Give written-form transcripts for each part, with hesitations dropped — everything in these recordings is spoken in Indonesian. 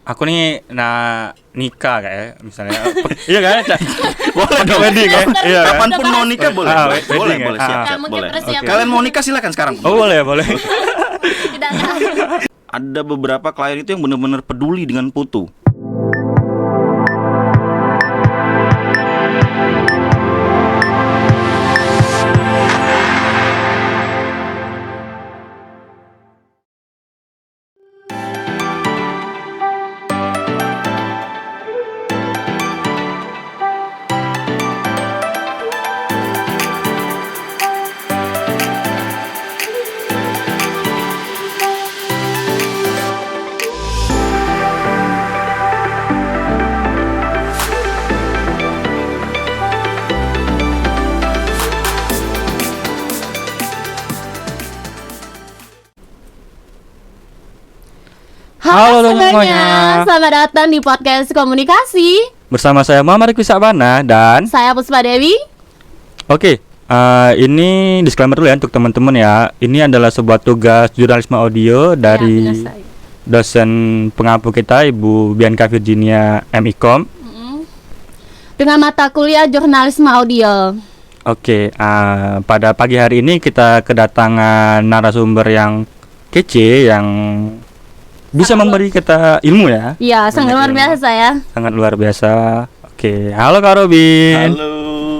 Aku nih nikah kayak misalnya. Iya kan? Boleh dong wedding ya. Iya. Kapanpun mau nikah boleh. Boleh, wedding, boleh. ya? Siap, Mungkin boleh. persiapan. Kalian mau nikah silakan sekarang. Oh boleh. Tidak ada. Ada beberapa klien itu yang benar-benar peduli dengan foto. Halo semuanya, semuanya. selamat datang di podcast komunikasi. Bersama saya Muhammad Rifki Sabana dan Saya Puspa Dewi. Oke, ini disclaimer dulu ya untuk teman-teman ya. Ini adalah sebuah tugas jurnalisme audio dari Ya, benar saya. dosen pengampu kita Ibu Bianca Virginia MIKOM. Dengan mata kuliah jurnalisme audio. Oke, pada pagi hari ini kita kedatangan narasumber yang kece, yang bisa memberi kita ilmu ya, Iya, sangat luar biasa ya. sangat luar biasa. Oke, halo Kak Robin. Halo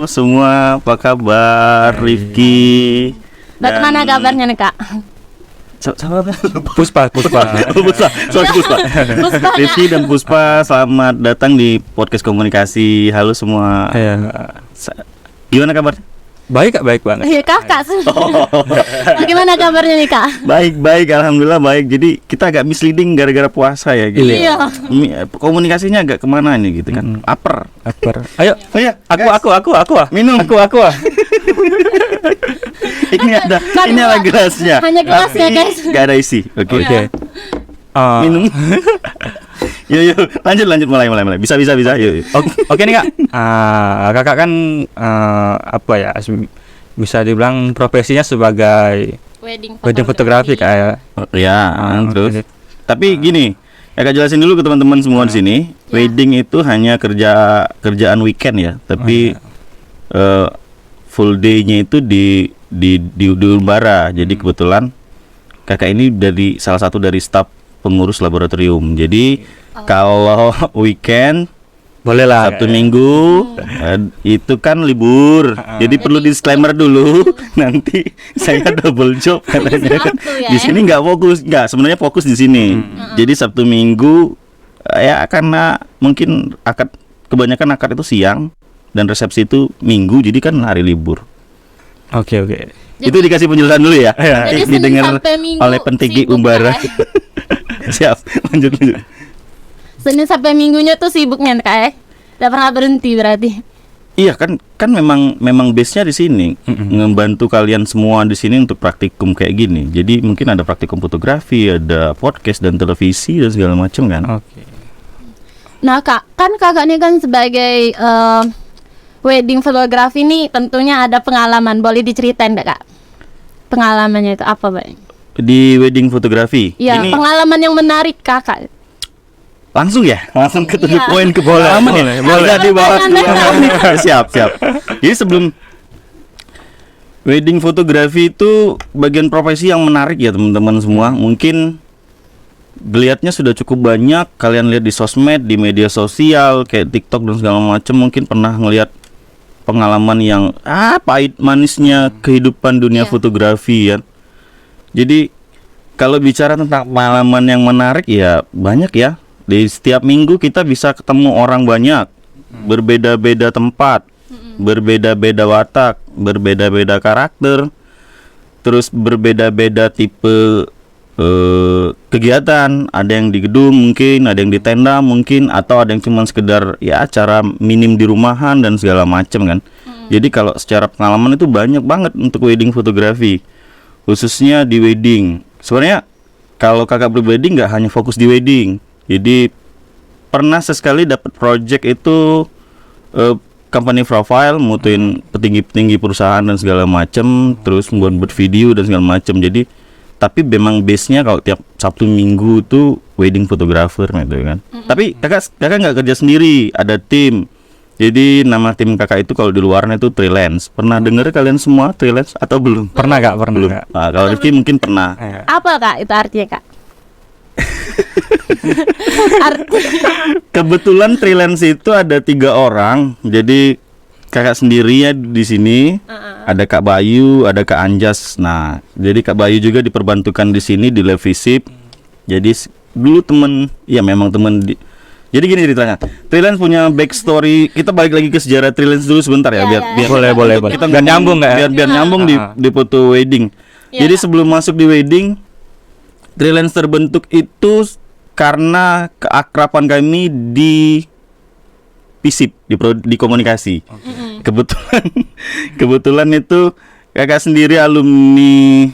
semua, apa kabar? Rifki. Bagaimana kabarnya nih Kak? Sama Puspa. Sorry Puspa. Rifki dan Puspa, selamat datang di podcast komunikasi. Halo semua. Ya, Gimana kabar? baik Kak, baik banget. Iya Kakak. Bagaimana kabarnya nih Kak? Baik, alhamdulillah baik. Jadi kita agak misleading gara-gara puasa ya gitu. Iya. Komunikasinya agak kemana ini gitu kan? Upper. Lapar. Ayo, Oh ya, aku. minum. Aku. Ini ada gelasnya. Hanya gelasnya, Tapi guys. Gak ada isi. Oke. Oke. Minum. Yuk, lanjut mulai. Bisa. Yuk. Oke nih Kak. Kakak kan apa ya? Bisa dibilang profesinya sebagai wedding fotografi Kak ya. Ya, terus. oke. Tapi gini, Kak jelasin dulu ke teman-teman semua di sini. Wedding itu hanya kerjaan weekend ya, tapi full day-nya itu di Umbara. Jadi kebetulan Kakak ini dari salah satu dari staf pengurus laboratorium. Jadi kalau weekend Boleh lah. Sabtu Minggu itu kan libur. Jadi perlu disclaimer dulu. Nanti saya double job katanya kan. Sabtu ya, Di sini nggak fokus, sebenarnya fokus di sini. Jadi Sabtu Minggu ya karena mungkin kebanyakan akad itu siang dan resepsi itu Minggu, jadi kan hari libur. Oke. Itu dikasih penjelasan dulu ya. Jadi Senin Didengar sampai Minggu oleh pentinggi sibuk, Umbara. Kak. Siap, lanjut. Senin sampai Minggunya tuh sibuknya Kak ya. Tidak pernah berhenti berarti. Iya kan memang base-nya di sini, ngebantu kalian semua di sini untuk praktikum kayak gini. Jadi mungkin ada praktikum fotografi, ada podcast dan televisi dan segala macam kan. Oke. Nah Kak, kan Kakak ini kan sebagai wedding fotografi nih tentunya ada pengalaman. Boleh diceritain enggak Kak? Pengalamannya itu apa Bang? Di wedding fotografi. Iya, Ini pengalaman yang menarik Kakak. langsung ke tujuh Iya. poin ke bola. Boleh. Udah dibahas dulu. Boleh. Siap. Jadi sebelum wedding fotografi itu bagian profesi yang menarik ya teman-teman semua. Mungkin geliatnya sudah cukup banyak. Kalian lihat di sosmed, di media sosial kayak TikTok dan segala macam. Mungkin pernah ngelihat pengalaman yang pahit manisnya kehidupan dunia Iya. fotografi ya. Jadi kalau bicara tentang pengalaman yang menarik ya banyak ya. Di setiap minggu kita bisa ketemu orang banyak, berbeda-beda tempat, berbeda-beda watak, berbeda-beda karakter, terus berbeda-beda tipe kegiatan. Ada yang di gedung mungkin, ada yang di tenda mungkin, atau ada yang cuma sekedar ya acara minim di rumahan dan segala macam kan. Jadi kalau secara pengalaman itu banyak banget untuk wedding fotografi, khususnya di wedding. Sebenarnya kalau kakak pribadi nggak hanya fokus di wedding. Jadi pernah sesekali dapat project itu company profile, mutuin petinggi-petinggi perusahaan dan segala macam, terus buat video dan segala macam. Jadi tapi memang base-nya kalau tiap Sabtu Minggu tuh wedding photographer gitu kan. Tapi kakak nggak kerja sendiri, ada tim. Jadi nama tim kakak itu kalau di luarnya itu Freelance. Pernah denger kalian semua Freelance atau belum? Pernah Kak, pernah Belum. Kak. Nah, kalau Rifki mungkin pernah. Apa Kak itu artinya Kak? Arti Kebetulan freelance itu ada 3 orang. Jadi kakak sendiri ya di sini. Ada Kak Bayu, ada Kak Anjas. Nah, jadi Kak Bayu juga diperbantukan di sini di Live Visip. Jadi dulu temen, ya memang temen jadi gini ceritanya. Freelance punya backstory. Kita balik lagi ke sejarah freelance dulu sebentar ya, biar Boleh. kita Biar nyambung nggak ya? biar nyambung di foto wedding. Iya, Jadi Kak. sebelum masuk di wedding, freelance terbentuk itu karena keakraban kami di FISIP, di komunikasi. Kebetulan itu kakak sendiri alumni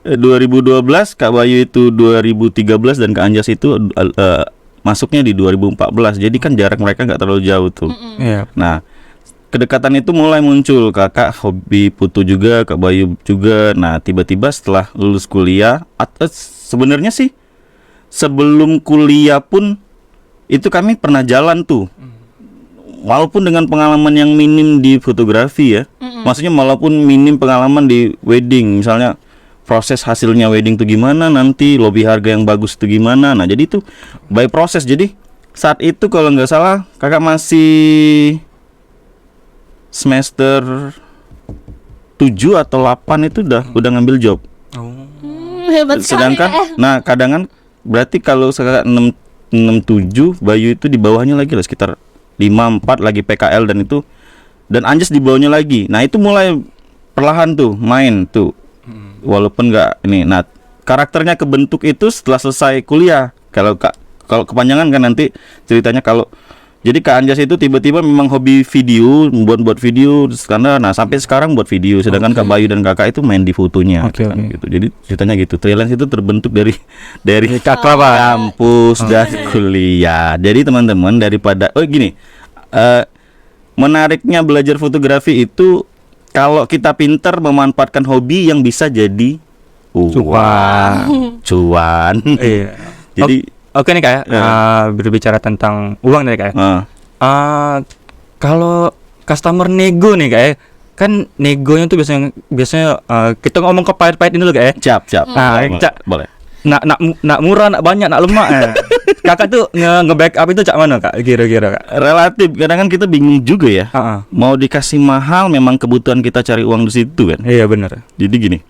2012, Kak Bayu itu 2013 dan Kak Anjas itu masuknya di 2014. Jadi kan jarak mereka nggak terlalu jauh tuh. Iya. Nah, kedekatan itu mulai muncul. Kakak hobi foto juga, Kak Bayu juga. Nah, tiba-tiba setelah lulus kuliah, sebenarnya sih sebelum kuliah pun itu kami pernah jalan tuh. Walaupun dengan pengalaman yang minim di fotografi ya. Maksudnya walaupun minim pengalaman di wedding, misalnya proses hasilnya wedding tuh gimana, nanti lobby harga yang bagus tuh gimana. Nah, jadi itu by proses. Jadi saat itu kalau nggak salah kakak masih semester 7 atau 8 itu udah ngambil job. hebat sekali. Sedangkan nah kadangan berarti kalau sekarang 67 Bayu itu di bawahnya lagi lah sekitar 54 lagi PKL dan Anjas di bawahnya lagi. Nah, itu mulai perlahan tuh main tuh. Walaupun nggak ini. Nah, karakternya kebentuk itu setelah selesai kuliah. Kalau kepanjangan kan nanti ceritanya kalau jadi Kak Anjas itu tiba-tiba memang hobi video, buat video karena nah sampai sekarang buat video, sedangkan Kak Bayu dan Kakak itu main di fotonya kan, gitu. Jadi ceritanya gitu. Freelance itu terbentuk dari kampus dan kuliah. Jadi teman-teman daripada gini. Menariknya belajar fotografi itu kalau kita pintar memanfaatkan hobi yang bisa jadi cuan. Iya. Jadi Oke nih Kak ya, berbicara tentang uang nih Kak ya. Kalau customer nego nih Kak ya, kan negonya tuh biasanya kita ngomong ke pahit-pahit ini dulu Kak ya. Siap. Nah, boleh. Nak murah, nak banyak, nak lemak. Kakak tuh nge-backup itu cak mana Kak? Kira-kira Kak? Relatif, kadang kan kita bingung juga ya. Mau dikasih mahal memang kebutuhan kita cari uang di situ kan. Iya benar. Jadi gini.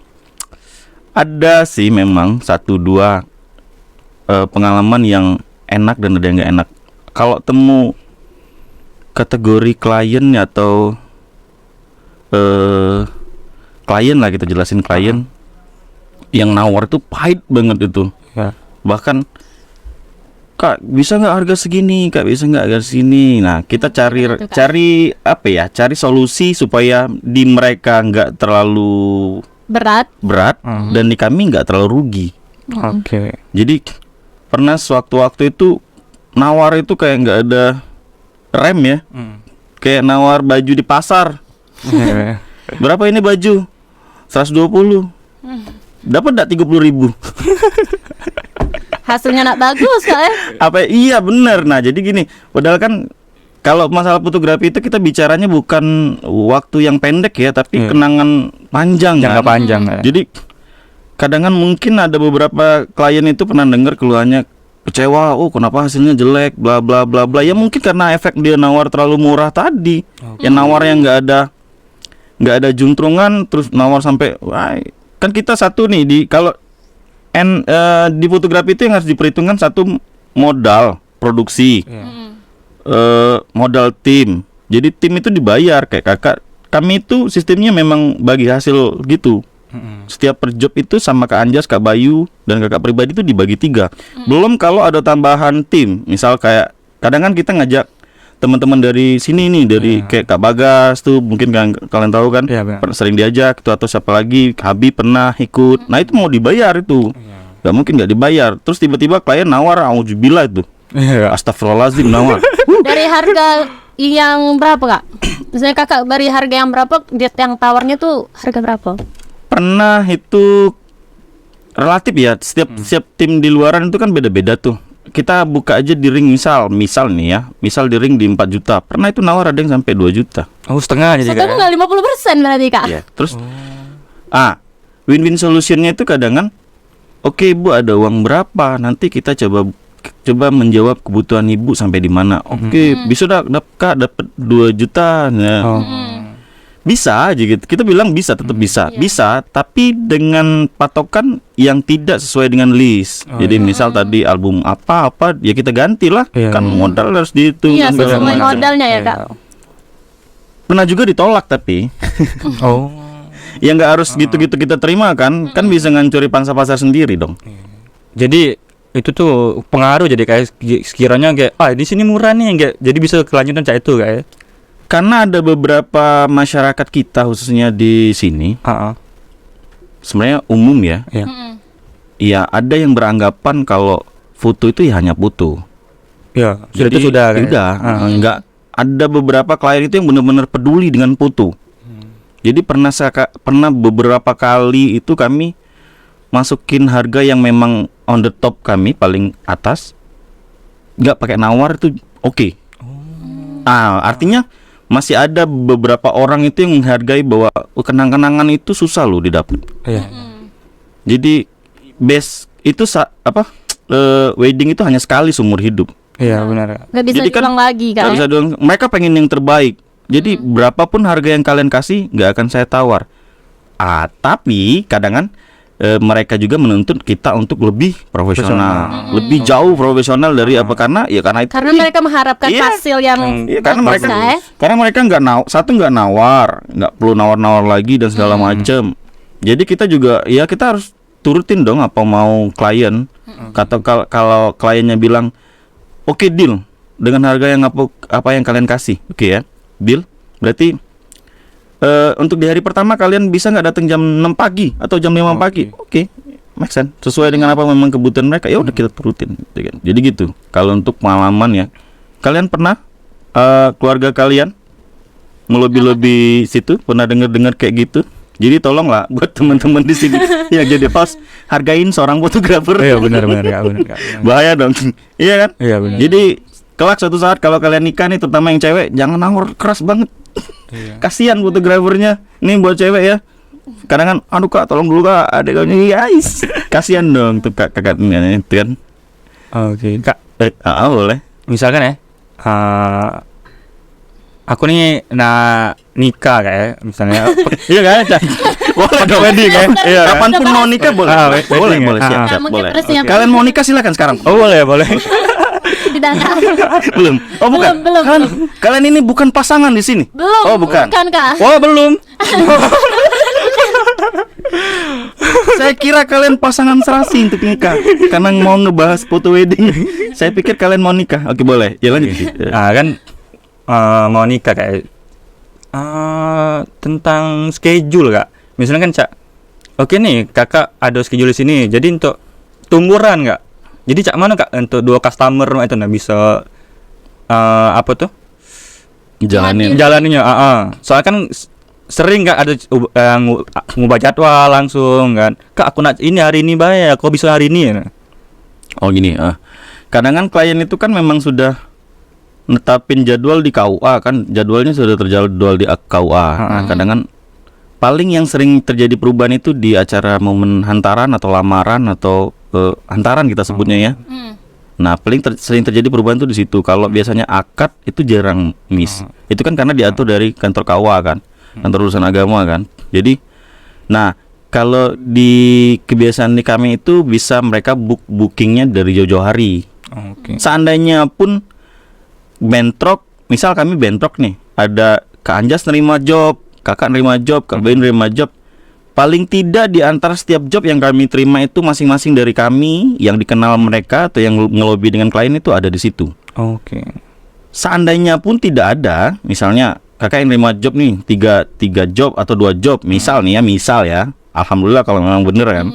Ada sih memang 1-2 pengalaman yang enak dan ada yang nggak enak. Kalau temu kategori klien atau klien lah, kita jelasin klien yang nawar itu pahit banget itu. Bahkan Kak bisa nggak harga segini, Kak bisa nggak harga segini. Nah, kita cari apa ya, cari solusi supaya di mereka nggak terlalu berat dan di kami nggak terlalu rugi. Oke. Jadi pernah sewaktu-waktu itu nawar itu kayak nggak ada rem ya, kayak nawar baju di pasar. Berapa ini baju? 120. Dapat enggak 30.000? Hasilnya nak bagus Kak ya. Apa iya bener. Nah, jadi gini, padahal kan kalau masalah fotografi itu kita bicaranya bukan waktu yang pendek ya, tapi kenangan panjang, jangka kan? panjang ya. Jadi kadang mungkin ada beberapa klien itu pernah dengar keluhannya kecewa, kenapa hasilnya jelek, bla bla bla bla. Ya mungkin karena efek dia nawar terlalu murah tadi. Ya nawar yang nggak ada juntrungan, terus nawar sampai, kan kita satu nih di fotografi itu yang harus diperhitungkan satu modal produksi, modal tim. Jadi tim itu dibayar kayak kakak. Kami itu sistemnya memang bagi hasil gitu. Setiap per job itu sama Kak Anjas, Kak Bayu, dan kakak pribadi itu dibagi 3. Belum kalau ada tambahan tim, misal kayak kadang kan kita ngajak teman-teman dari sini nih, dari kayak Kak Bagas tuh, mungkin kalian tahu kan, sering diajak itu, atau siapa lagi, Habib pernah ikut. Nah itu mau dibayar itu, nggak mungkin nggak dibayar. Terus tiba-tiba klien nawar, auzubillah itu, astagfirullahaladzim nawar. Dari harga yang berapa Kak? Misalnya kakak beri harga yang berapa, yang tawarnya tuh harga berapa? Pernah itu relatif ya. Setiap tim di luaran itu kan beda-beda tuh. Kita buka aja di ring misal nih ya. Misal di ring di 4 juta. Pernah itu nawar ada yang sampai 2 juta. Oh, setengah jadi Setengah nggak 50% berarti Kak. Iya. Terus win-win solutionnya itu kadang kan, oke Ibu ada uang berapa? Nanti kita coba menjawab kebutuhan Ibu sampai di mana. Oke, bisa Kak dapat 2 juta. Nah. Bisa aja gitu. Kita bilang bisa, tetap bisa. Bisa, tapi dengan patokan yang tidak sesuai dengan list. Jadi misal tadi album apa ya kita gantilah. Kan modal harus dihitung. Iya, segala sesuai macam. modalnya ya Kak. Pernah juga ditolak tapi Oh. ya nggak harus gitu-gitu kita terima kan. Kan bisa ngancuri pangsa pasar sendiri dong. Jadi itu tuh pengaruh jadi kayak sekiranya kayak di sini murah nih kayak jadi bisa kelanjutan cak itu kayak. Karena ada beberapa masyarakat kita khususnya di sini, sebenarnya umum ya. Iya, ada yang beranggapan kalau foto itu ya hanya foto. Ya, Jadi, itu sudah kayak. Sudah, enggak. Ada beberapa klien itu yang benar-benar peduli dengan foto. Jadi pernah beberapa kali itu kami masukin harga yang memang on the top kami paling atas, nggak pakai nawar itu oke. Artinya masih ada beberapa orang itu yang menghargai bahwa kenang-kenangan itu susah loh didapat. Iya. Jadi base itu wedding itu hanya sekali seumur hidup. Iya, benar. Nggak bisa Jadi kan diulang lagi Kak. Nggak bisa diulang. Mereka pengen yang terbaik. Jadi berapapun harga yang kalian kasih nggak akan saya tawar. Tapi kadang kan mereka juga menuntut kita untuk lebih profesional, lebih jauh profesional dari apa karena itu. Karena mereka mengharapkan hasil yang karena bagus, mereka nggak nawar, nggak perlu nawar lagi dan segala macam. Jadi kita juga ya kita harus turutin dong apa mau klien. Kalau kliennya bilang oke, deal dengan harga yang apa yang kalian kasih, oke ya, deal. Berarti untuk di hari pertama kalian bisa nggak datang jam 6 pagi atau jam 5 pagi? Oke, make sense. Sesuai dengan apa memang kebutuhan mereka. Ya udah kita turutin. Jadi gitu. Kalau untuk pengalaman ya, kalian pernah keluarga kalian ngelobi situ? Pernah dengar kayak gitu? Jadi tolonglah buat teman-teman di sini yang jadi host, hargain seorang fotografer. Iya, benar Kak. Bahaya dong. Iya kan? Iya, benar. Jadi kelak suatu saat kalau kalian nikah nih, terutama yang cewek, jangan nawar keras banget. Kasihan fotografernya. Ini buat cewek ya. Kadang kan, aduh Kak, tolong dulu Kak, adek kami guys. Kasihan dong tuh kakaknya itu kan. Oke, Kak. Boleh. Misalkan ya, aku nih nikah kayak misalnya. Iya kan? Boleh wedding ya. Iya. Kapanpun mau nikah boleh. Boleh siap boleh. Kalian mau nikah silakan sekarang. Oh, boleh. Tidak ada. Belum. Oh, bukan. Belum. Kalian ini bukan pasangan di sini. Belum. Oh, bukan. Bukan Kak. Oh, belum. Saya kira kalian pasangan serasi untuk nikah karena mau ngebahas foto wedding. Saya pikir kalian mau nikah. Oke, boleh. Ya lanjut. Kan mau nikah kayak tentang schedule Kak. Misalnya kan Cak, oke nih kakak ada schedule di sini. Jadi untuk tungguran Kak. Jadi Cak mana Kak untuk 2 customer itu bisa apa tuh? Jalaninnya. Soalnya kan sering Kak ada ngubah jadwal langsung kan. Kak aku nak ini hari ini bayar, kok bisa hari ini ya? Oh gini, kadang kan klien itu kan memang sudah netapin jadwal di KUA kan, jadwalnya sudah terjadwal di KUA. Kadang kan paling yang sering terjadi perubahan itu di acara momen hantaran atau lamaran atau hantaran kita sebutnya ya. Nah paling sering terjadi perubahan itu di situ. Kalau biasanya akad itu jarang miss. Itu kan karena diatur dari kantor KUA kan, kantor urusan agama kan. Jadi, nah kalau di kebiasaan di kami itu bisa mereka bookingnya dari jauh-jauh hari. Seandainya pun bentrok, misal kami bentrok nih, ada Kak Anjas nerima job, kakak nerima job, Kak Bayu nerima job. Paling tidak di antara setiap job yang kami terima itu masing-masing dari kami yang dikenal mereka atau yang ngelobi dengan klien itu ada di situ. Seandainya pun tidak ada, misalnya kakak yang nerima job nih tiga job atau 2 job, misal ya. Alhamdulillah kalau memang bener kan.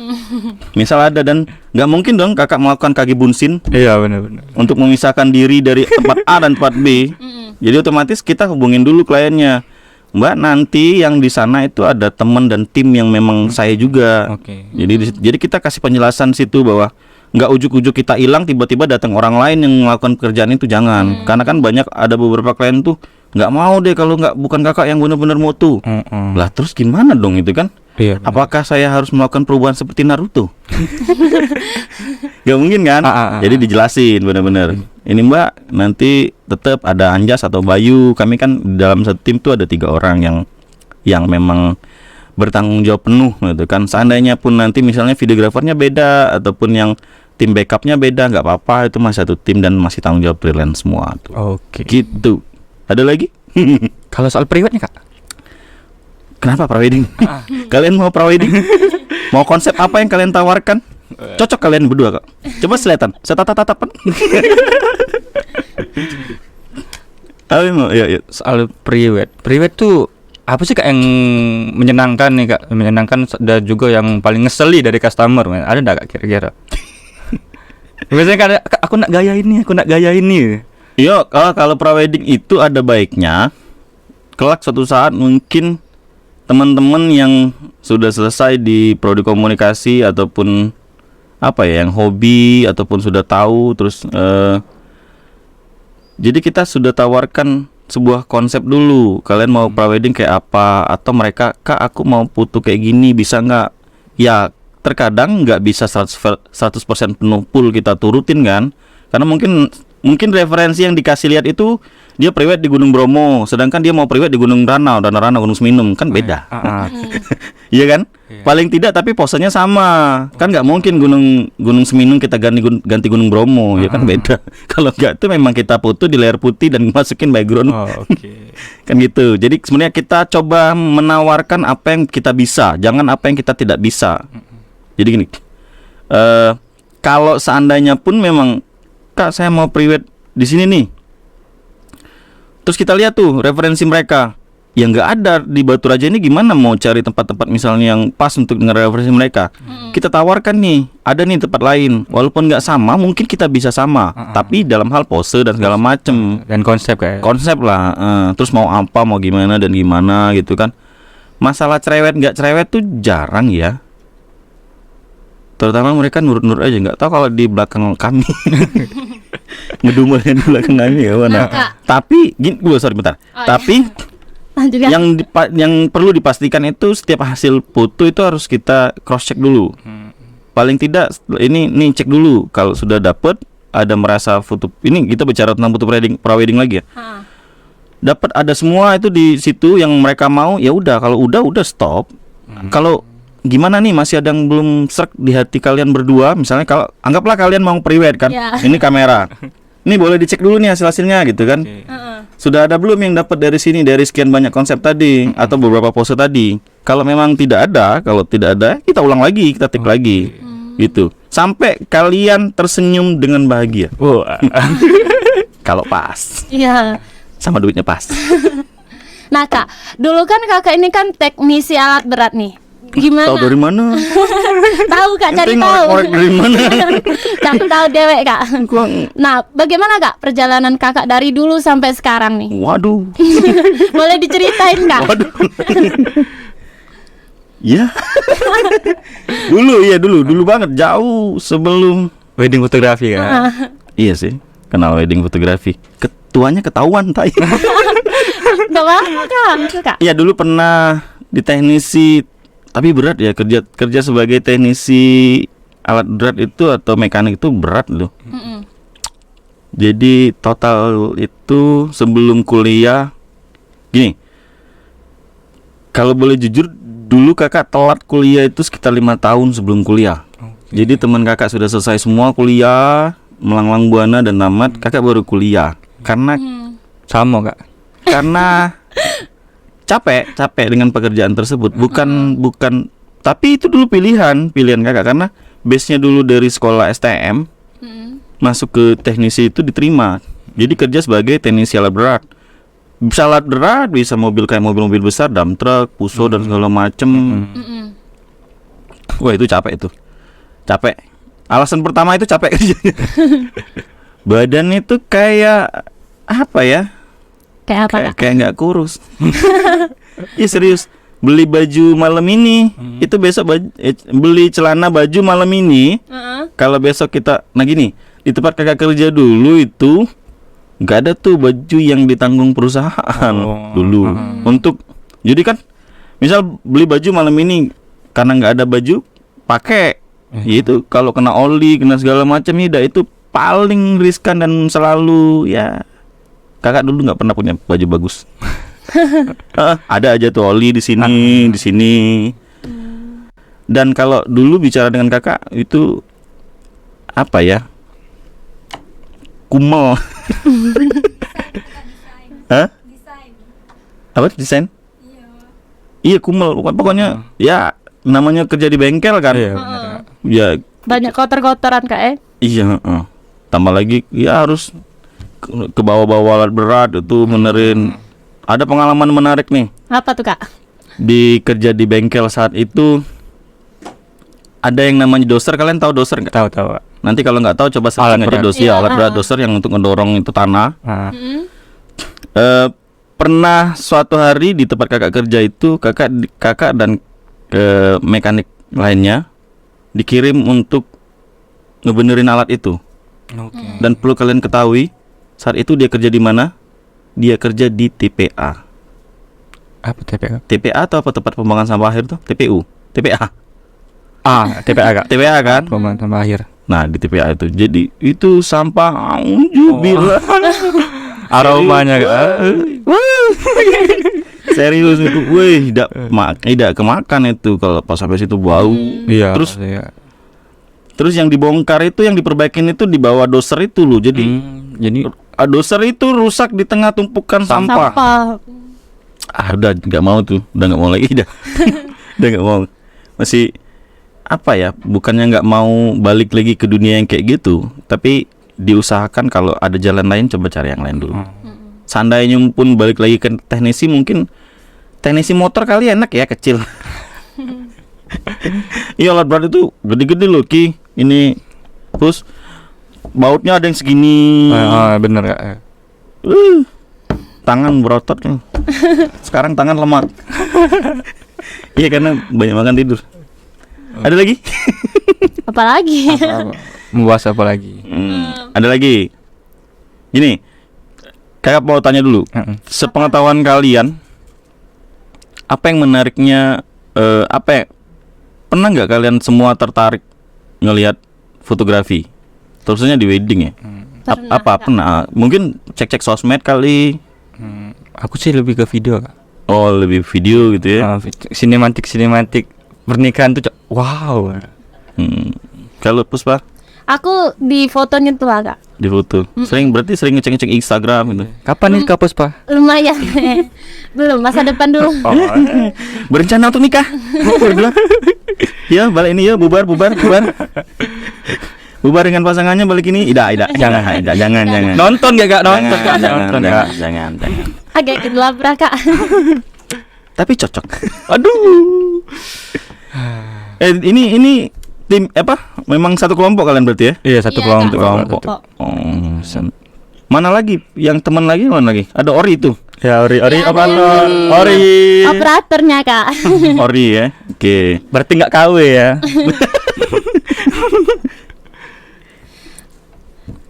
Misal ada dan nggak mungkin dong kakak melakukan kaki bunsin. Iya benar. Untuk memisahkan diri dari tempat A dan tempat B. Jadi otomatis kita hubungin dulu kliennya. Mbak, nanti yang di sana itu ada teman dan tim yang memang saya juga. Oke. Jadi kita kasih penjelasan situ bahwa nggak ujuk-ujuk kita hilang tiba-tiba datang orang lain yang melakukan pekerjaan itu, jangan. Karena kan banyak ada beberapa klien tuh nggak mau deh kalau nggak bukan kakak yang benar-benar mutu. Lah terus gimana dong itu kan? Iya. Apakah saya harus melakukan perubahan seperti Naruto? Gak mungkin kan? Jadi dijelasin benar-benar. Ini Mbak, nanti tetap ada Anjas atau Bayu. Kami kan dalam satu tim tuh ada 3 orang yang memang bertanggung jawab penuh gitu kan. Seandainya pun nanti misalnya videografernya beda ataupun yang tim backupnya beda, nggak apa-apa, itu masih satu tim dan masih tanggung jawab freelance semua tuh. Oke. Gitu. Ada lagi? Kalau soal priwetnya kak? Kenapa prawedding? Kalian mau prawedding? Mau konsep apa yang kalian tawarkan? Cocok kalian berdua kak. Coba selatan, saya tatap-tatapan. Tapi mau, ya. Soal priwet tuh apa sih kak yang menyenangkan nih kak? Menyenangkan dan juga yang paling ngeseli dari customer, man. Ada nggak kak kira-kira? Biasanya kan aku nak gaya ini. Iya, kalau prawedding itu ada baiknya kelak suatu saat mungkin teman-teman yang sudah selesai di prodi komunikasi ataupun apa ya, yang hobi ataupun sudah tahu terus jadi kita sudah tawarkan sebuah konsep dulu. Kalian mau prawedding kayak apa? Atau mereka, kak aku mau foto kayak gini, bisa nggak? Ya terkadang nggak bisa 100% penuh full kita turutin kan. Karena mungkin referensi yang dikasih lihat itu dia priwet di Gunung Bromo, sedangkan dia mau priwet di Gunung Ranau, Gunung Seminum, kan beda. Iya kan? Paling tidak tapi posenya sama. Kan nggak mungkin Gunung Seminum kita ganti Gunung Bromo, ya kan beda. Kalau nggak itu memang kita foto di layar putih dan masukin background. Kan gitu. Jadi sebenarnya kita coba menawarkan apa yang kita bisa, jangan apa yang kita tidak bisa. Jadi gini, kalau seandainya pun memang kak saya mau priwet di sini nih, terus kita lihat tuh referensi mereka yang nggak ada di Batu Raja ini, gimana mau cari tempat-tempat misalnya yang pas untuk dengan referensi mereka. Kita tawarkan nih, ada nih tempat lain, walaupun nggak sama mungkin kita bisa sama, tapi dalam hal pose dan segala macem dan konsep kayak konsep lah. Terus mau apa, mau gimana dan gimana gitu kan. Masalah cerewet nggak cerewet tuh jarang ya, terutama mereka nurut-nurut aja, nggak tahu kalau di belakang kami ngedumelnya di belakang kami ya mana. Tapi gini, bentar. Tapi yang perlu dipastikan itu setiap hasil foto itu harus kita cross check dulu. Paling tidak ini cek dulu, kalau sudah dapet ada merasa foto ini, kita bicara tentang foto prawedding lagi ya. Dapat ada semua itu di situ yang mereka mau, ya udah, kalau udah stop. Kalau gimana nih masih ada yang belum serk di hati kalian berdua, misalnya kalau anggaplah kalian mau priwet kan, ini kamera, ini boleh dicek dulu nih hasilnya gitu kan. Sudah ada belum yang dapat dari sini, dari sekian banyak konsep tadi atau beberapa pose tadi. Kalau memang tidak ada, kita ulang lagi, kita take lagi gitu sampai kalian tersenyum dengan bahagia. Kalau pas, sama duitnya pas. Nah kak, dulu kan kakak ini kan teknisi alat berat nih. Gimana? Tahu dari mana? Tahu kak, cari tahu. Dari mana? Cari tahu dewek kak. Nah, bagaimana kak perjalanan kakak dari dulu sampai sekarang nih? Waduh. Boleh diceritain kak? Waduh. Ya. dulu banget, jauh sebelum wedding fotografi kan. Iya sih, kenal wedding fotografi. Ketuanya ketahuan tai. Gak apa-apa kak. Iya, dulu pernah di teknisi. Tapi berat ya, kerja sebagai teknisi alat berat itu atau mekanik itu berat loh. Jadi total itu sebelum kuliah gini, kalau boleh jujur dulu kakak telat kuliah itu sekitar 5 tahun sebelum kuliah. Jadi teman kakak sudah selesai semua kuliah, melanglang buana dan tamat, kakak baru kuliah. Karena sama kak, karena capek dengan pekerjaan tersebut. Bukan tapi itu dulu pilihan kakak, karena base-nya dulu dari sekolah STM masuk ke teknisi itu diterima. Jadi kerja sebagai teknisi alat berat. Bisa alat berat, bisa mobil kayak mobil-mobil besar, dump truck, puso dan segala macem. Wah itu capek. Alasan pertama itu capek kerjanya. Badan itu kayak apa ya? Kayak apa Kak? kayak nggak kurus. Iya serius. Beli baju malam ini, itu besok beli celana baju malam ini. Kalau besok kita, nah gini, di tempat kakak kerja dulu itu nggak ada tuh baju yang ditanggung perusahaan dulu. Untuk, jadi kan, misal beli baju malam ini karena nggak ada baju, pakai. Itu kalau kena oli, kena segala macam, itu paling riskan dan selalu ya. Kakak dulu nggak pernah punya baju bagus. Ada aja tuh oli di sini, di sini. Dan kalau dulu bicara dengan kakak itu apa ya? Kumel. Hah? Apa desain? Iya kumel. Pokoknya ya namanya kerja di bengkel kan. Iya, benar. Ya Banyak kotor-kotoran Kak. iya. Tambah lagi ya harus ke bawah-bawah alat berat itu benerin. Ada pengalaman menarik nih. Apa tuh Kak? Di kerja di bengkel saat itu ada yang namanya doser. Kalian tahu doser nggak? Tahu. Nanti kalau nggak tahu coba Alat searching aja berat. doser. Ya, alat berat doser yang untuk ngedorong itu tanah. Pernah suatu hari di tempat kakak kerja itu kakak dan mekanik lainnya dikirim untuk ngebenerin alat itu. Oke. Dan perlu kalian ketahui saat itu dia kerja di mana? Dia kerja di TPA. Apa TPA? TPA atau apa, tempat pembuangan sampah akhir tuh? TPU. TPA. TPA Kak. TPA kan? Pembuangan sampah akhir. Nah, di TPA itu. Jadi itu sampah jubilah. Aromanya Kak. Serius itu. Wih, tidak kemakan itu kalau pas sampai situ bau. Iya. Terus pasti, ya. terus yang dibongkar itu, yang diperbaikin itu di bawah doser itu loh. Jadi Jadi doser itu rusak di tengah tumpukan sampah. Udah nggak mau tuh, udah nggak mau lagi dah. Udah nggak mau. Masih apa ya? Bukannya nggak mau balik lagi ke dunia yang kayak gitu, tapi diusahakan kalau ada jalan lain coba cari yang lain dulu. Seandainya pun balik lagi ke teknisi, mungkin teknisi motor kali enak ya, kecil. Iya, alat berat itu gede-gede loh Ki. Ini terus bautnya ada yang segini. Bener Kak. Tangan berotot kan. Sekarang tangan lemah. Iya, karena banyak makan tidur. Ada lagi? Apalagi? Membahas apa lagi? Ada lagi. Gini, kakak mau tanya dulu. Sepengetahuan kalian, apa yang menariknya? Pernah nggak kalian semua tertarik ngelihat fotografi, terusnya di wedding ya? Pernah? Mungkin cek-cek sosmed kali. Aku sih lebih ke video Kak. Oh, lebih video gitu ya? Sinematik pernikahan tuh wow. Kalau Puspa? Aku di fotonya tuh Kak. Di foto. Berarti sering ngecek Instagram gitu. Kapan nih Kak Puspa? Lumayan. Belum, masa depan dulu. Berencana untuk nikah? Berdua? Ya, balik ini ya, bubar. Bubar dengan pasangannya balik ini. Jangan. Nonton gak Kak? Jangan. Agak gelabrak Kak. Tapi cocok. Aduh. Ini tim apa? Memang satu kelompok kalian berarti ya? Iya, satu Iya, kelompok. Kak. Mana lagi? Yang teman lagi mana lagi? Ada Ori itu. Ya, Ori Iya, apa ada lo? Ori. Operatornya Kak. Ori ya. Oke. Berarti nggak KW ya?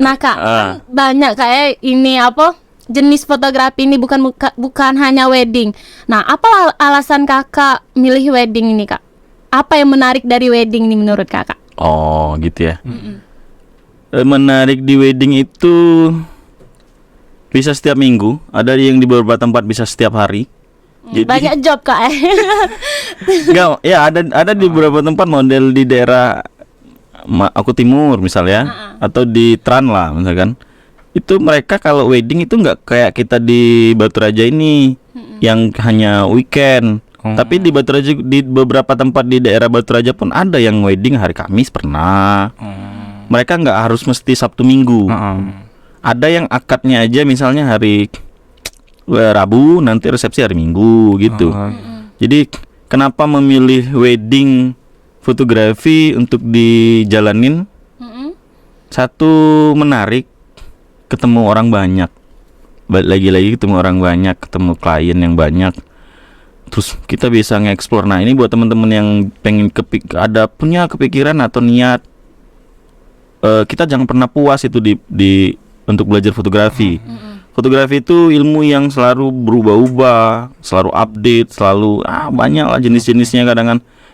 Nah Kak, kan banyak kayak ini apa? Jenis fotografi ini bukan hanya wedding. Nah, apa alasan Kakak milih wedding ini Kak? Apa yang menarik dari wedding ini menurut Kakak? Oh, gitu ya. Menarik di wedding itu bisa setiap minggu, ada yang di beberapa tempat bisa setiap hari. Jadi Banyak job Kak. enggak, ya ada di beberapa tempat model di daerah aku timur misalnya, atau di Tran lah misalkan. Itu mereka kalau wedding itu nggak kayak kita di Batu Raja ini yang hanya weekend. Tapi di Batu Raja, di beberapa tempat di daerah Batu Raja pun ada yang wedding hari Kamis pernah. Mereka nggak harus mesti Sabtu Minggu. Ada yang akadnya aja misalnya hari Rabu, nanti resepsi hari Minggu gitu. Jadi kenapa memilih wedding fotografi untuk dijalanin? Satu, menarik, ketemu orang banyak. lagi-lagi ketemu orang banyak, ketemu klien yang banyak, terus kita bisa nge-explore. Nah ini buat teman-teman yang pengen punya kepikiran atau niat, kita jangan pernah puas itu di untuk belajar fotografi. Fotografi itu ilmu yang selalu berubah-ubah, selalu update, selalu banyak lah jenis-jenisnya.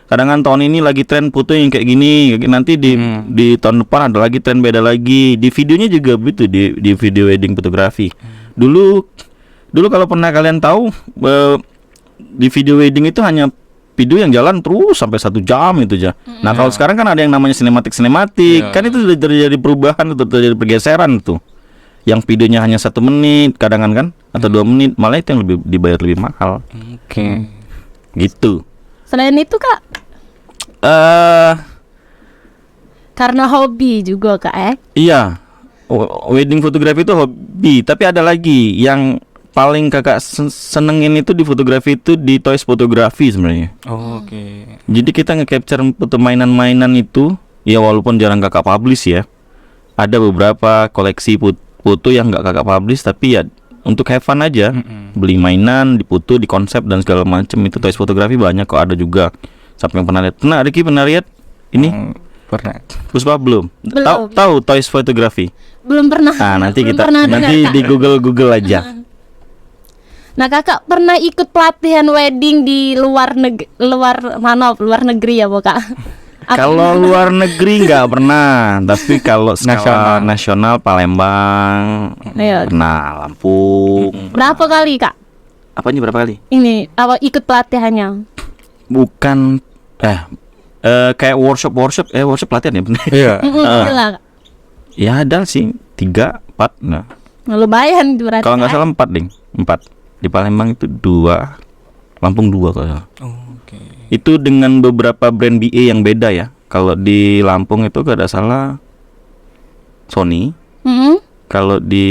Kadang tahun ini lagi tren foto yang kayak gini, nanti di tahun depan ada lagi tren beda lagi. Di videonya juga begitu, di video wedding fotografi. Dulu kalau pernah kalian tahu, di video wedding itu hanya video yang jalan terus sampai 1 jam itu aja. Nah kalau sekarang kan ada yang namanya sinematik, kan itu sudah terjadi perubahan, itu terjadi pergeseran tuh. Yang videonya hanya 1 menit, kadang kan atau 2 menit, malah itu yang dibayar lebih mahal. Oke. Gitu. Selain itu Kak, karena hobi juga Kak Iya, wedding fotografi itu hobi. Tapi ada lagi yang paling kakak senengin itu di fotografi itu di toys fotografi sebenarnya. Oke. Jadi kita nge-capture foto mainan-mainan itu, ya walaupun jarang kakak publish ya. Ada beberapa koleksi foto yang nggak kakak publish, tapi ya untuk have fun aja. Beli mainan, difoto, di konsep dan segala macam. Itu toys fotografi banyak kok, ada juga. Siapa yang pernah lihat? Nah, Ricky pernah lihat ini? Pernah. Puspa belum. Belum. Tahu toys fotografi? belum pernah. Nanti Belum kita pernah dengar, nanti Kak. di Google aja. Nah Kakak pernah ikut pelatihan wedding di luar negeri ya Bu Kak? Kalau luar negeri nggak pernah, tapi kalau skala nasional Palembang, Iya. pernah Lampung. Berapa kali Kak? Apanya berapa kali? Ini ikut pelatihannya? Bukan kayak workshop pelatihan ya bener. Iya. Gila, Kak. Ya ada sih 3, 4. Nah, Lumayan berarti. kalau nggak salah 4 ding, 4 di Palembang itu 2, Lampung 2 kalau nggak salah. Oke. Itu dengan beberapa brand BA yang beda ya. Kalau di Lampung itu gak ada salah Sony. Kalau di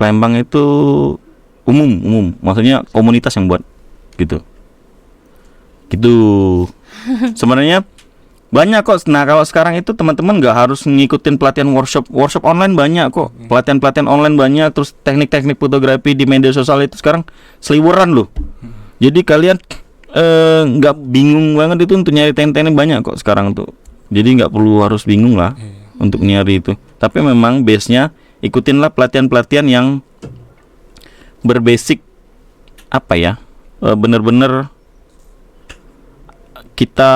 Palembang itu umum, maksudnya komunitas yang buat gitu. Sebenarnya banyak kok. Nah kalau sekarang itu teman-teman nggak harus ngikutin pelatihan workshop online, banyak kok. Pelatihan online banyak. Terus teknik-teknik fotografi di media sosial itu sekarang seliweran loh. Jadi kalian nggak bingung banget itu untuk nyari teknik-teknik, banyak kok sekarang tuh. Jadi nggak perlu harus bingung lah untuk nyari itu. Tapi memang base-nya ikutinlah pelatihan-pelatihan yang berbasic bener-bener kita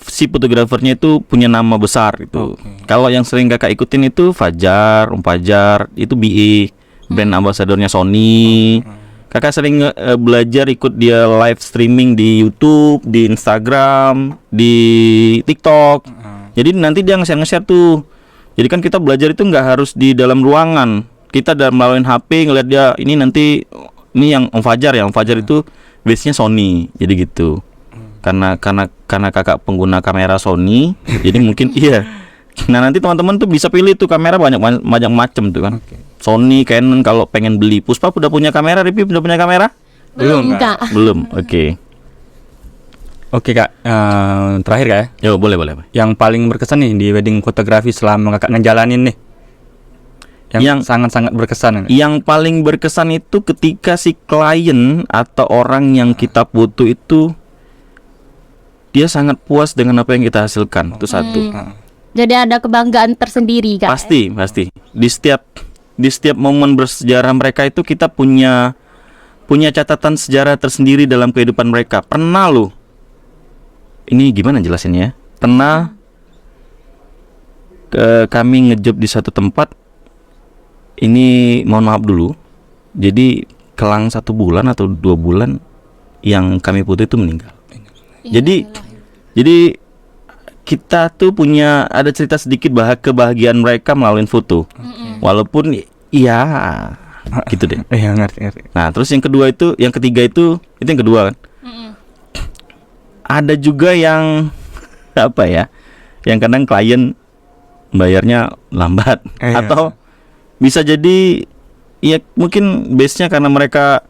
si fotografernya itu punya nama besar gitu. Kalau yang sering kakak ikutin itu Fajar, Fajar itu BA, brand ambassadornya Sony. Kakak sering belajar ikut dia live streaming di YouTube, di Instagram, di TikTok. Jadi nanti dia nge-share tuh. Jadi kan kita belajar itu nggak harus di dalam ruangan. Kita melalui HP ngeliat dia, ini nanti ini yang Om Fajar ya. Om Fajar itu base-nya Sony. Jadi gitu. Karena kakak pengguna kamera Sony, jadi mungkin iya. Nah nanti teman-teman tuh bisa pilih tuh kamera banyak macam tuh kan. Sony, Canon. Kalau pengen beli, Puspa udah punya kamera, Ripi udah punya kamera? Belum Kak. Belum. Oke. Oke Kak, terakhir Kak ya. Yo boleh. Yang paling berkesan nih di wedding fotografi selama kakak ngejalanin nih. Yang sangat-sangat berkesan. Yang paling berkesan itu ketika si klien atau orang yang kita foto itu dia sangat puas dengan apa yang kita hasilkan. Itu satu. Jadi ada kebanggaan tersendiri Kak. Pasti. Di setiap momen bersejarah mereka itu kita punya catatan sejarah tersendiri dalam kehidupan mereka. Pernah loh. Ini gimana jelasinnya? Pernah kami ngejob di satu tempat. Ini mohon maaf dulu. Jadi kelang 1 bulan atau 2 bulan yang kami foto itu meninggal. Jadi kita tuh punya ada cerita sedikit kebahagiaan mereka melalui foto. Walaupun iya gitu deh. Iya ngerti. Nah, terus yang ketiga itu yang kedua kan. Ada juga yang yang kadang klien bayarnya lambat atau bisa jadi ya mungkin base-nya karena mereka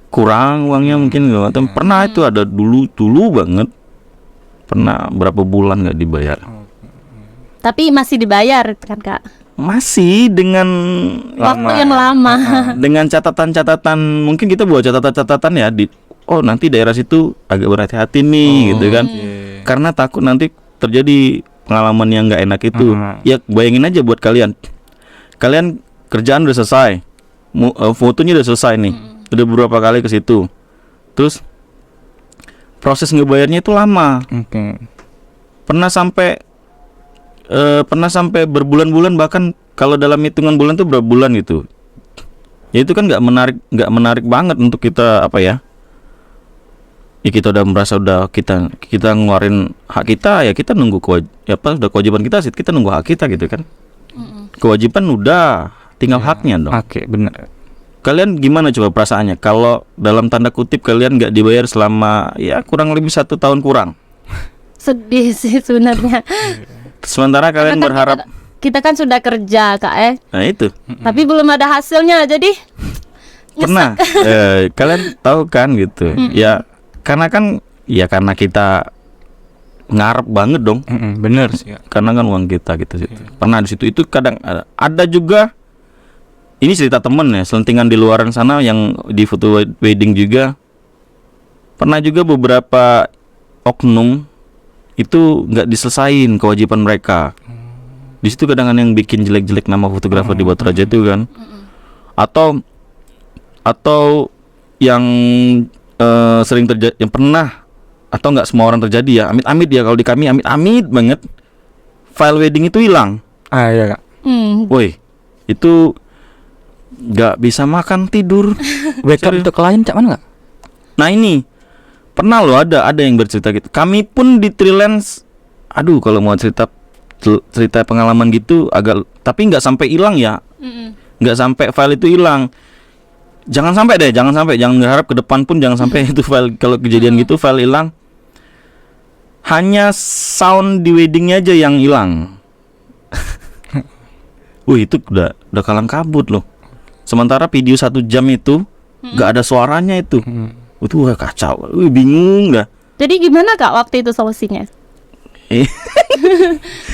kurang uangnya mungkin atau pernah itu ada dulu banget, pernah berapa bulan nggak dibayar. Tapi masih dibayar kan Kak? masih dengan Waktu yang lama. dengan catatan-catatan, mungkin kita buat catatan-catatan ya oh nanti daerah situ agak berhati-hati nih gitu kan. Karena takut nanti terjadi pengalaman yang nggak enak itu. Ya bayangin aja buat kalian kerjaan udah selesai, fotonya udah selesai nih, udah beberapa kali ke situ, terus proses ngebayarnya itu lama. Pernah sampai berbulan-bulan, bahkan kalau dalam hitungan bulan tuh berapa bulan gitu. Ya itu kan nggak menarik banget untuk kita ya kita udah merasa kita ngeluarin hak kita, ya kita nunggu udah kewajiban kita sih, kita nunggu hak kita gitu kan. Kewajiban udah, tinggal haknya dong. Oke, benar. Kalian gimana coba perasaannya kalau dalam tanda kutip kalian nggak dibayar selama ya kurang lebih 1 tahun kurang? Sedih sih sebenarnya. Sementara kalian Karena kan berharap kita kan sudah kerja Kak nah itu tapi belum ada hasilnya, jadi pernah kalian tahu kan gitu ya, karena kita ngarep banget dong. Bener sih ya. Karena kan uang kita gitu situ. Pernah di situ itu kadang ada juga, ini cerita temen ya, selentingan di luaran sana yang di foto wedding juga. Pernah juga beberapa oknum itu nggak diselesain kewajiban mereka. Di situ kadang yang bikin jelek-jelek nama fotografer di Batu Raja itu kan. Atau yang sering terjadi, yang pernah atau nggak semua orang terjadi ya, amit-amit ya, kalau di kami amit-amit banget file wedding itu hilang. Iya Kak. Woi, itu nggak bisa makan tidur. Backup untuk klien cak mana nggak? Nah ini pernah loh ada yang bercerita gitu. Kami pun di freelance, kalau mau cerita pengalaman gitu agak, tapi nggak sampai hilang ya, nggak sampai file itu hilang. Jangan sampai, jangan berharap ke depan pun jangan sampai itu file, kalau kejadian gitu file hilang. Hanya sound di weddingnya aja yang hilang. Wih, itu udah kalang kabut loh. Sementara video 1 jam itu nggak ada suaranya itu. Itu udah kacau. Bingung dah. Jadi gimana Kak waktu itu solusinya?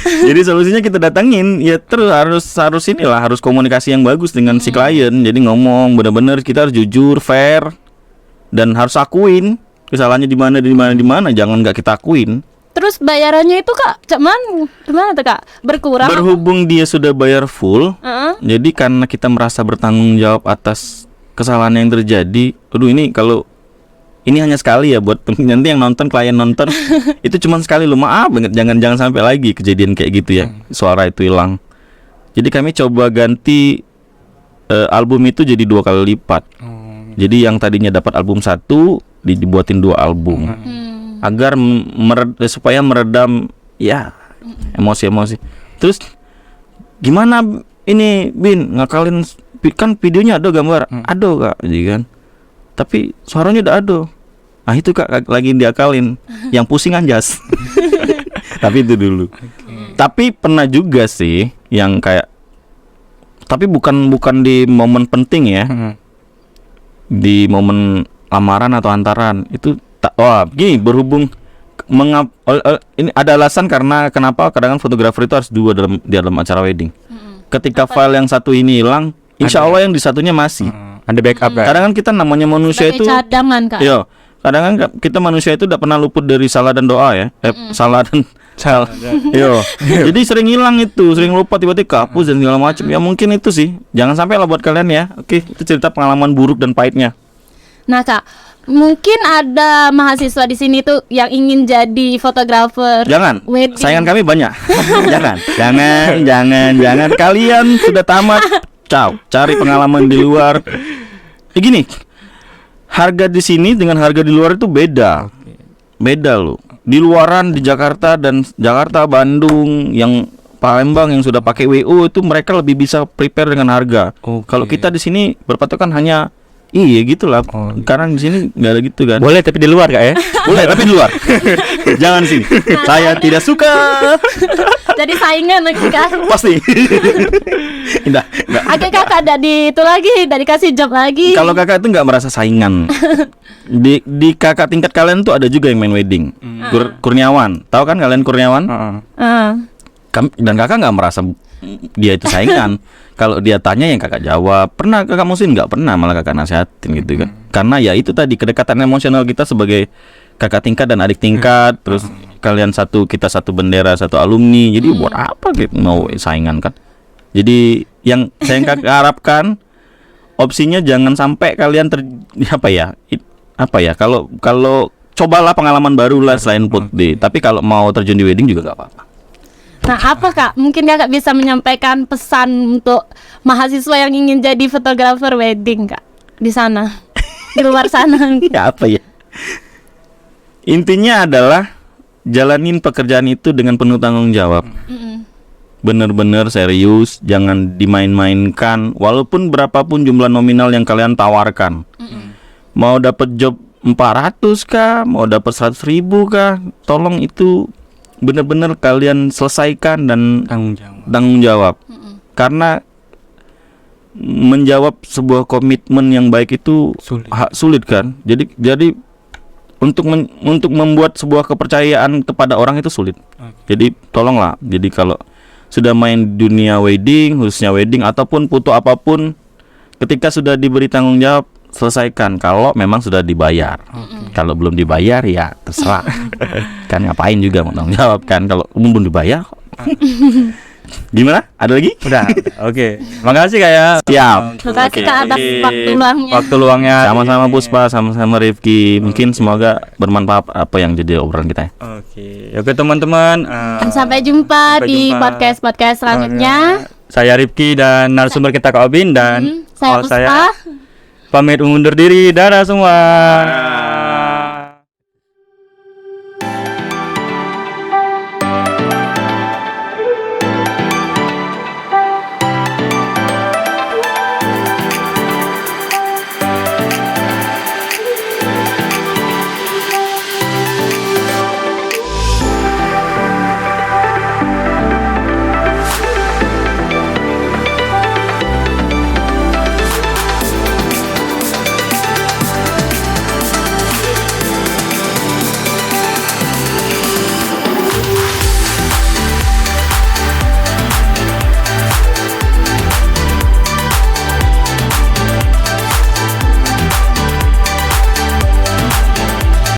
Jadi solusinya kita datangin ya, terus harus komunikasi yang bagus dengan si klien. Jadi ngomong benar-benar, kita harus jujur, fair, dan harus akuin kesalahannya di mana, jangan nggak kita akuin. Terus bayarannya itu Kak, gimana tuh Kak? Berkurang? Berhubung dia sudah bayar full, jadi karena kita merasa bertanggung jawab atas kesalahan yang terjadi. Ini kalau ini hanya sekali ya, buat nanti yang nonton, klien nonton itu cuma sekali loh, maaf banget, jangan sampai lagi kejadian kayak gitu ya, suara itu hilang. Jadi kami coba ganti album itu jadi 2 kali lipat. Jadi yang tadinya dapat album 1 dibuatin 2 album agar supaya meredam ya emosi. Terus gimana ini Bin, ngakalin kan videonya ada gambar, ada Kak, jadi kan. Tapi suaranya udah ada. Nah itu Kak lagi diakalin. Yang pusing Anjas. Tapi itu dulu. Tapi pernah juga sih yang kayak, tapi bukan di momen penting ya. Di momen lamaran atau hantaran itu gini, berhubung ini ada alasan kenapa kadang fotografer itu harus 2 dalam acara wedding. Ketika file yang satu ini hilang, insya Allah yang di satunya masih ada backup kan? Kadang kan kita namanya manusia Sebagai itu cadangan Kak. Yo, kadang kan kita manusia itu tidak pernah luput dari salah dan doa ya. Salah dan salah. Yo. Jadi sering hilang itu, sering lupa, tiba-tiba kapus dan segala macam. Ya mungkin itu sih. Jangan sampai lah buat kalian ya. Oke, itu cerita pengalaman buruk dan pahitnya. Nah Kak, mungkin ada mahasiswa di sini tuh yang ingin jadi fotografer. Jangan. Wedding. Saingan kami banyak. Jangan. Kalian sudah tamat. Ciao. Cari pengalaman di luar. Gini. Harga di sini dengan harga di luar itu beda. Beda loh. Di luaran, di Jakarta Bandung, yang Palembang yang sudah pakai WO itu mereka lebih bisa prepare dengan harga. Kalau kita di sini berpatokan hanya gitulah. Karena di sini nggak ada gitu kan. Boleh tapi di luar Kak ya? Boleh tapi di luar. Jangan sini. Saya tidak suka. Jadi saingan lagi kan. Pasti. Enggak. Oke Kakak ada itu lagi, dari kasih job lagi. Kalau kakak itu nggak merasa saingan. Di kakak tingkat kalian tuh ada juga yang main wedding. Kurniawan. Tahu kan kalian Kurniawan? Dan kakak nggak merasa dia itu saingan. Kalau dia tanya yang kakak jawab. Pernah kakak musim? Nggak pernah, malah kakak nasihatin gitu kan. Karena ya itu tadi kedekatan emosional kita sebagai kakak tingkat dan adik tingkat. Terus kalian kita satu bendera, satu alumni. Jadi buat apa gitu mau saingan kan? Jadi yang saya harapkan opsinya jangan sampai kalian kalau cobalah pengalaman baru lah selain putih. Tapi kalau mau terjun di wedding juga nggak apa-apa. Nah, apa Kak? Mungkin Kakak bisa menyampaikan pesan untuk mahasiswa yang ingin jadi fotografer wedding, Kak, di sana, di luar sana. Ya apa ya? Intinya adalah jalanin pekerjaan itu dengan penuh tanggung jawab. Bener-bener serius, jangan dimain-mainkan. Walaupun berapapun jumlah nominal yang kalian tawarkan, mau dapat job 400 kah, mau dapat 100.000 kah, tolong itu benar-benar kalian selesaikan dan tanggung jawab. Karena menjawab sebuah komitmen yang baik itu sulit kan. Jadi untuk membuat sebuah kepercayaan kepada orang itu sulit. Jadi tolonglah. Jadi kalau sudah main di dunia wedding, khususnya wedding ataupun foto apapun, ketika sudah diberi tanggung jawab, selesaikan. Kalau memang sudah dibayar. Kalau belum dibayar ya terserah. Kan ngapain juga mau tanggung jawab kan kalau belum dibayar. Gimana? Ada lagi? Udah. Oke. Makasih Kak ya. Siap. Terima kasih Kak atas waktu luangnya. Sama-sama Puspa, sama-sama Rifki. Mungkin semoga bermanfaat apa yang jadi obrolan kita ya. Oke teman-teman. Sampai jumpa di podcast selanjutnya. Saya Rifki dan narasumber kita Kak Obin dan Saya Puspa. Pamit undur diri, dadah semua.